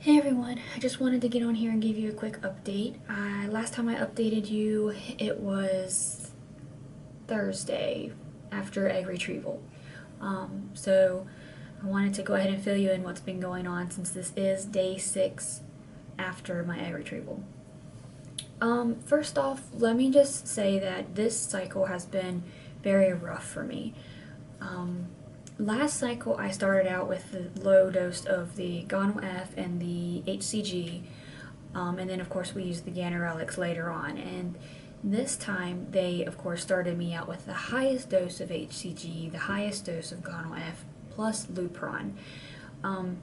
Hey everyone, I just wanted to get on here and give you a quick update. Last time I updated you, it was Thursday after egg retrieval. So I wanted to go ahead and fill you in what's been going on since this is day 6 after my egg retrieval. First off, let me just say that this cycle has been very rough for me. Um, Last cycle, I started out with the low dose of the Gonal-F and the HCG, and then of course we used the Ganirelix later on. And this time, they of course started me out with the highest dose of HCG, the highest dose of Gonal-F, plus Lupron. Um,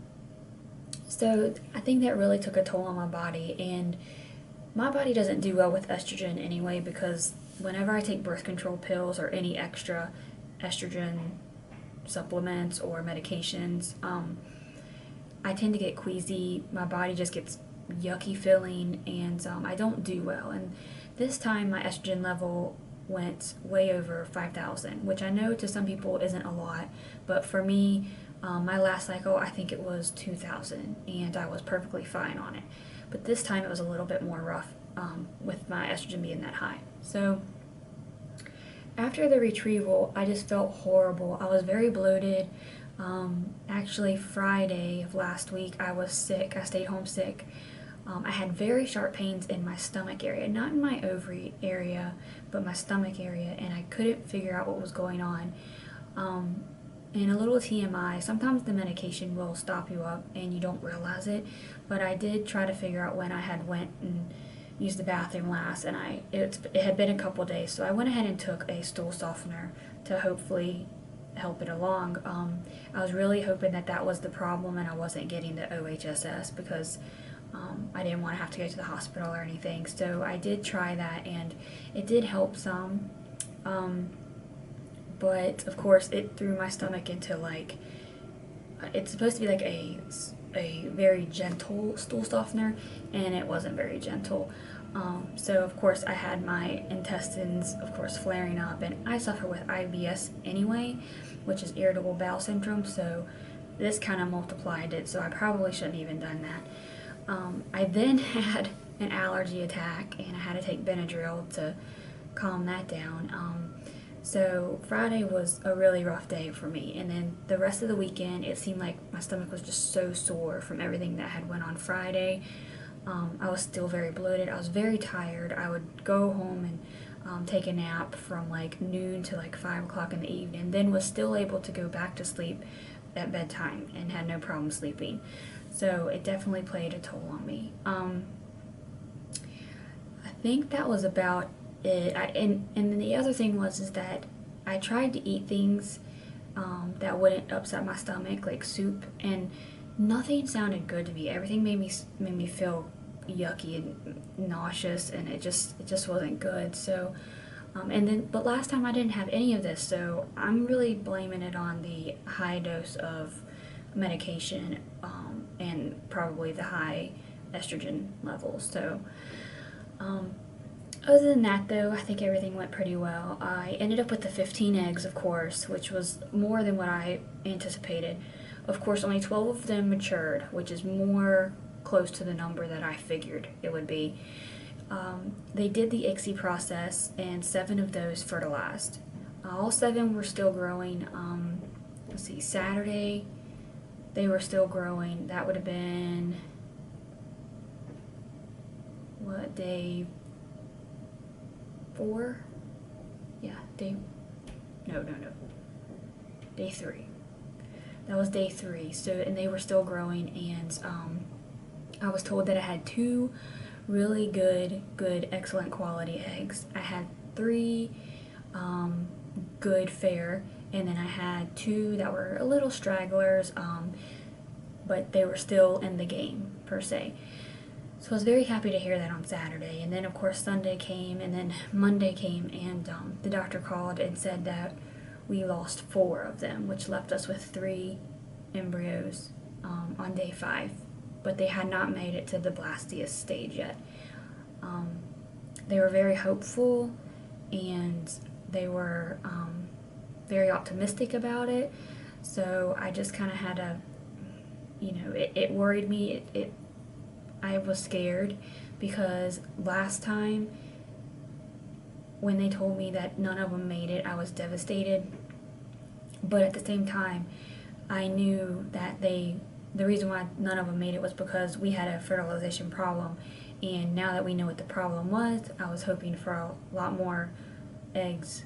so I think that really took a toll on my body, and my body doesn't do well with estrogen anyway because whenever I take birth control pills or any extra estrogen supplements or medications, I tend to get queasy. My body just gets yucky feeling, and I don't do well. And this time, my estrogen level went way over 5,000, which I know to some people isn't a lot, but for me, my last cycle, I think it was 2,000, and I was perfectly fine on it. But this time, it was a little bit more rough with my estrogen being that high. So after the retrieval, I just felt horrible. I was very bloated. Actually, Friday of last week, I was sick. I stayed home sick. I had very sharp pains in my stomach area, not in my ovary area, but my stomach area, and I couldn't figure out what was going on. Um, and a little TMI, sometimes the medication will stop you up and you don't realize it, but I did try to figure out when I had went and used the bathroom last, and it had been a couple days, so I went ahead and took a stool softener to hopefully help it along. I was really hoping that that was the problem and I wasn't getting the OHSS because I didn't want to have to go to the hospital or anything. So I did try that and it did help some. But of course, it threw my stomach into like, it's supposed to be like a very gentle stool softener, and it wasn't very gentle. So of course I had my intestines, of course, flaring up, and I suffer with IBS anyway, which is irritable bowel syndrome. So this kind of multiplied it. So I probably shouldn't even done that. I then had an allergy attack, and I had to take Benadryl to calm that down. So Friday was a really rough day for me, and then the rest of the weekend it seemed like my stomach was just so sore from everything that had went on Friday. I was still very bloated. I was very tired. I would go home and take a nap from like noon to like 5 o'clock in the evening, then was still able to go back to sleep at bedtime and had no problem sleeping. So it definitely played a toll on me. I think that was about it. And the other thing was is that I tried to eat things that wouldn't upset my stomach, like soup, and nothing sounded good to me. Everything made me feel yucky and nauseous, and it just wasn't good. So, but last time I didn't have any of this, so I'm really blaming it on the high dose of medication and probably the high estrogen levels. So. Um, Other than that, though, I think everything went pretty well. I ended up with the 15 eggs, of course, which was more than what I anticipated. Of course, only 12 of them matured, which is more close to the number that I figured it would be. They did the ICSI process, and 7 of those fertilized. All 7 were still growing. Let's see, Saturday, they were still growing. That would have been, what, day 4? Yeah, no, day 3. That was day 3. So, and they were still growing, and I was told that I had 2 really good, excellent quality eggs. I had 3 good fair, and then I had 2 that were a little stragglers, but they were still in the game, per se. So I was very happy to hear that on Saturday. And then, of course, Sunday came, and then Monday came, and the doctor called and said that we lost 4 of them, which left us with 3 embryos on day 5. But they had not made it to the blasteus stage yet. They were very hopeful, and they were very optimistic about it. So I just kind of had to, it worried me. It I was scared because last time when they told me that none of them made it, I was devastated. But at the same time, I knew that the reason why none of them made it was because we had a fertilization problem. And now that we know what the problem was, I was hoping for a lot more eggs,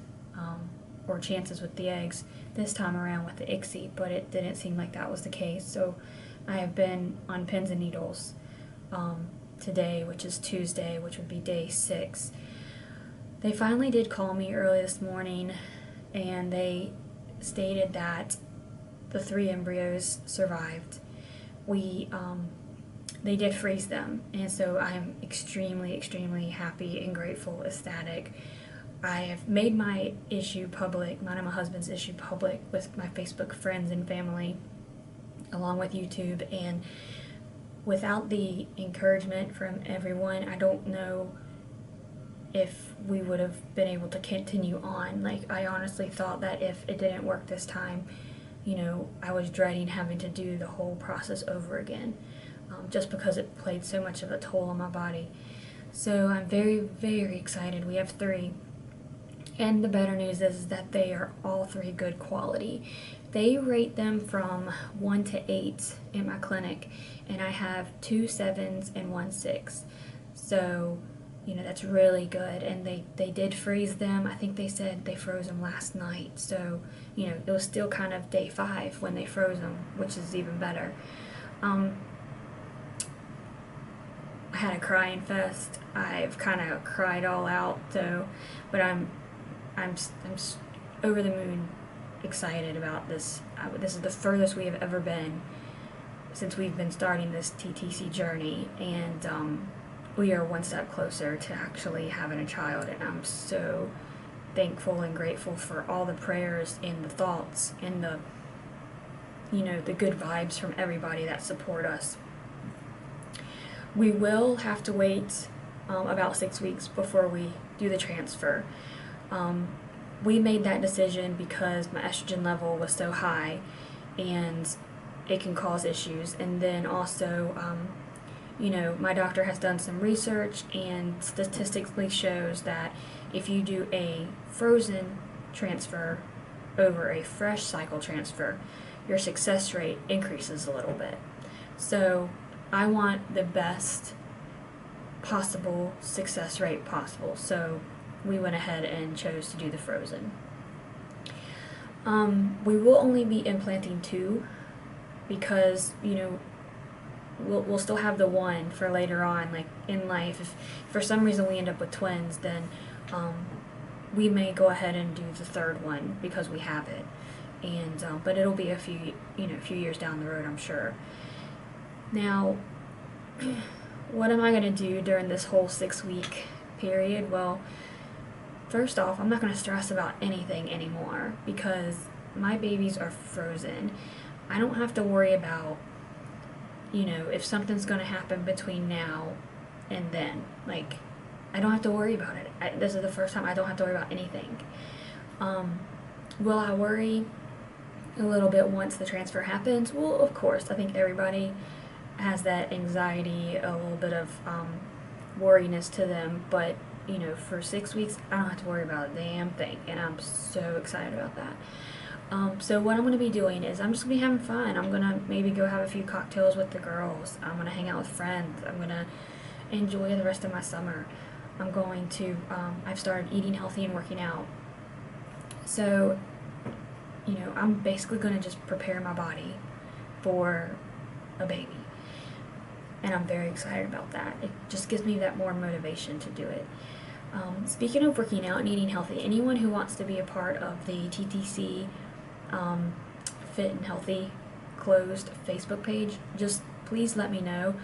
or chances with the eggs this time around with the ICSI, but it didn't seem like that was the case. So I have been on pins and needles today, which is Tuesday, which would be day 6. They finally did call me early this morning, and they stated that the 3 embryos survived. They did freeze them, and so I'm extremely, extremely happy and grateful, ecstatic. I have made my issue public, mine and my husband's issue public, with my Facebook friends and family, along with YouTube, and without the encouragement from everyone, I don't know if we would have been able to continue on. Like, I honestly thought that if it didn't work this time, I was dreading having to do the whole process over again, just because it played so much of a toll on my body. So I'm very, very excited. We have 3. And the better news is that they are all 3 good quality. They rate them from 1 to 8 in my clinic, and I have 2 7s and 1 6. So, that's really good. And they did freeze them. I think they said they froze them last night. So, it was still kind of day 5 when they froze them, which is even better. I had a crying fest. I've kind of cried all out, though, but I'm over the moon excited about this. This is the furthest we have ever been since we've been starting this TTC journey, and we are one step closer to actually having a child, and I'm so thankful and grateful for all the prayers and the thoughts and the good vibes from everybody that support us. We will have to wait about 6 weeks before we do the transfer. We made that decision because my estrogen level was so high, and it can cause issues. And then also, my doctor has done some research and statistically shows that if you do a frozen transfer over a fresh cycle transfer, your success rate increases a little bit. So I want the best possible success rate possible. So we went ahead and chose to do the frozen. We will only be implanting 2 because, we'll still have the 1 for later on, like in life. If for some reason we end up with twins, then we may go ahead and do the 3rd one because we have it. And but it'll be a few years down the road, I'm sure. Now, what am I going to do during this whole 6-week period? Well, first off, I'm not going to stress about anything anymore because my babies are frozen. I don't have to worry about, if something's going to happen between now and then. Like, I don't have to worry about it. This is the first time I don't have to worry about anything. Will I worry a little bit once the transfer happens? Well, of course. I think everybody has that anxiety, a little bit of worriness to them, but for 6 weeks, I don't have to worry about a damn thing, and I'm so excited about that. So what I'm going to be doing is I'm just going to be having fun. I'm going to maybe go have a few cocktails with the girls. I'm going to hang out with friends. I'm going to enjoy the rest of my summer. I'm going to, I've started eating healthy and working out. So, I'm basically going to just prepare my body for a baby. And I'm very excited about that. It just gives me that more motivation to do it. Speaking of working out and eating healthy, anyone who wants to be a part of the TTC Fit and Healthy closed Facebook page, just please let me know.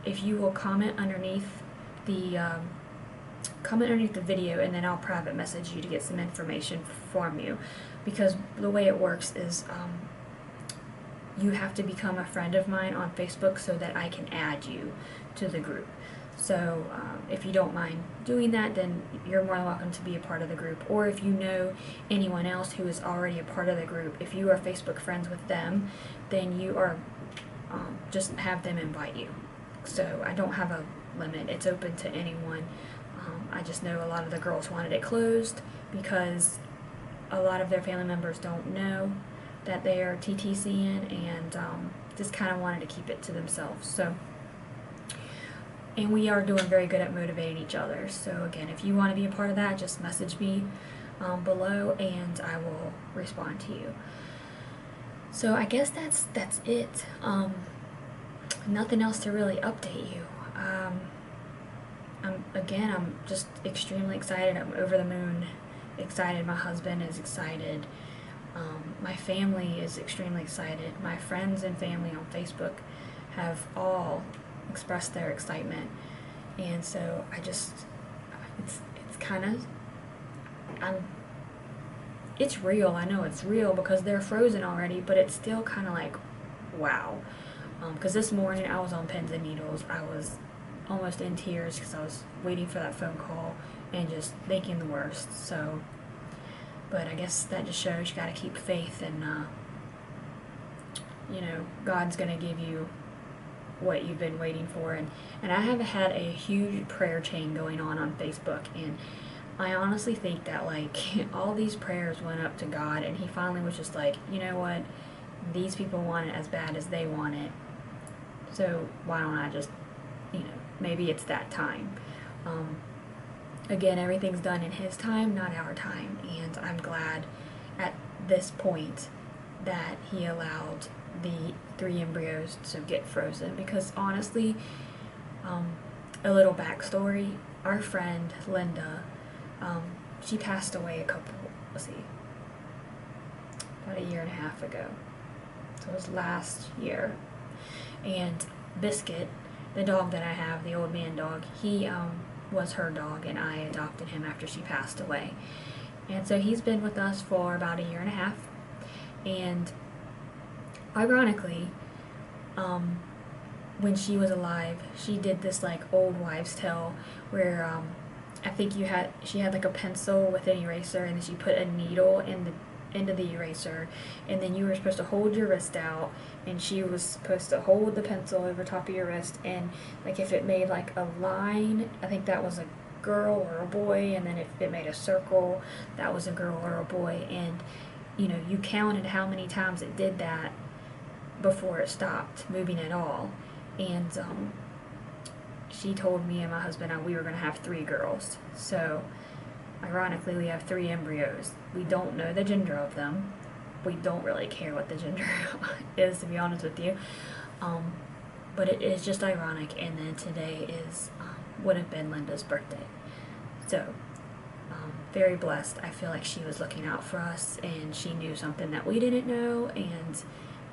If you will comment underneath the video, and then I'll private message you to get some information from you, because the way it works is you have to become a friend of mine on Facebook so that I can add you to the group. So if you don't mind doing that, then you're more than welcome to be a part of the group. Or if you know anyone else who is already a part of the group, if you are Facebook friends with them, then you are just have them invite you. So I don't have a limit. It's open to anyone. I just know a lot of the girls wanted it closed because a lot of their family members don't know that they are TTCing, and just kind of wanted to keep it to themselves. So, and we are doing very good at motivating each other. So again, if you want to be a part of that, just message me below and I will respond to you. So I guess that's it. Nothing else to really update you. I'm just extremely excited. I'm over the moon excited. My husband is excited. My family is extremely excited. My friends and family on Facebook have all expressed their excitement, and so it's kind of, it's real. I know it's real because they're frozen already, but it's still kind of like, wow. Because this morning I was on pins and needles. I was almost in tears because I was waiting for that phone call and just thinking the worst. So, but I guess that just shows you got to keep faith, and God's gonna give you what you've been waiting for. And I have had a huge prayer chain going on Facebook, and I honestly think that like all these prayers went up to God, and he finally was just like, you know what, these people want it as bad as they want it, so why don't I just, maybe it's that time. Again, everything's done in his time, not our time, and I'm glad at this point that he allowed the 3 embryos to get frozen, because honestly, a little backstory, our friend Linda, she passed away about a year and a half ago. So it was last year. And Biscuit, the dog that I have, the old man dog, he was her dog, and I adopted him after she passed away. And so he's been with us for about a year and a half. And ironically, when she was alive, she did this like old wives' tale where I think she had like a pencil with an eraser, and then she put a needle in the end of the eraser, and then you were supposed to hold your wrist out, and she was supposed to hold the pencil over top of your wrist, and like if it made like a line, I think that was a girl or a boy, and then if it made a circle, that was a girl or a boy, and you counted how many times it did that before it stopped moving at all. And she told me and my husband we were going to have 3 girls. So ironically, we have 3 embryos. We don't know the gender of them. We don't really care what the gender is, to be honest with you. But it is just ironic. And then today would have been Linda's birthday. So very blessed. I feel like she was looking out for us, and she knew something that we didn't know, and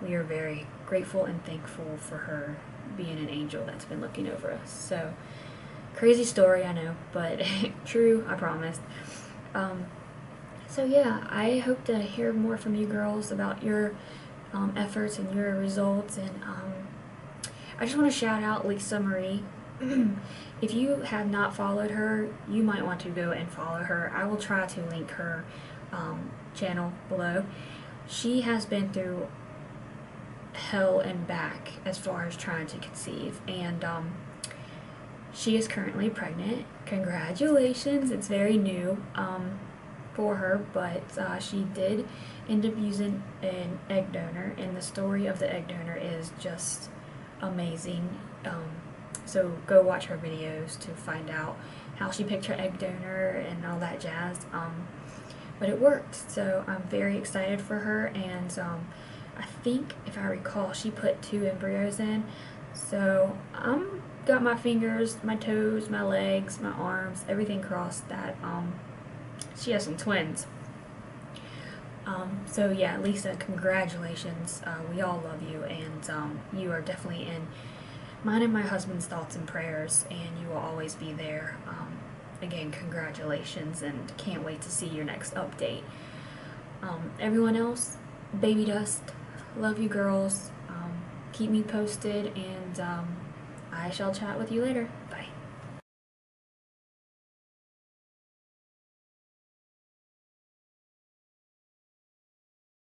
we are very grateful and thankful for her being an angel that's been looking over us. So, crazy story, I know, but true, I promise. So yeah, I hope to hear more from you girls about your efforts and your results, and I just want to shout out Lisa Marie. If you have not followed her, you might want to go and follow her. I will try to link her channel below. She has been through hell and back as far as trying to conceive, and she is currently pregnant. Congratulations. It's very new for her, but she did end up using an egg donor, and the story of the egg donor is just amazing. So go watch her videos to find out how she picked her egg donor and all that jazz. But it worked, so I'm very excited for her, and I think, if I recall, she put 2 embryos in. So I'm got my fingers, my toes, my legs, my arms, everything crossed that she has some twins. So yeah, Lisa, congratulations. We all love you, and you are definitely in mine and my husband's thoughts and prayers, and you will always be there. Again, congratulations, and can't wait to see your next update. Everyone else, baby dust, love you girls. Keep me posted, and I shall chat with you later.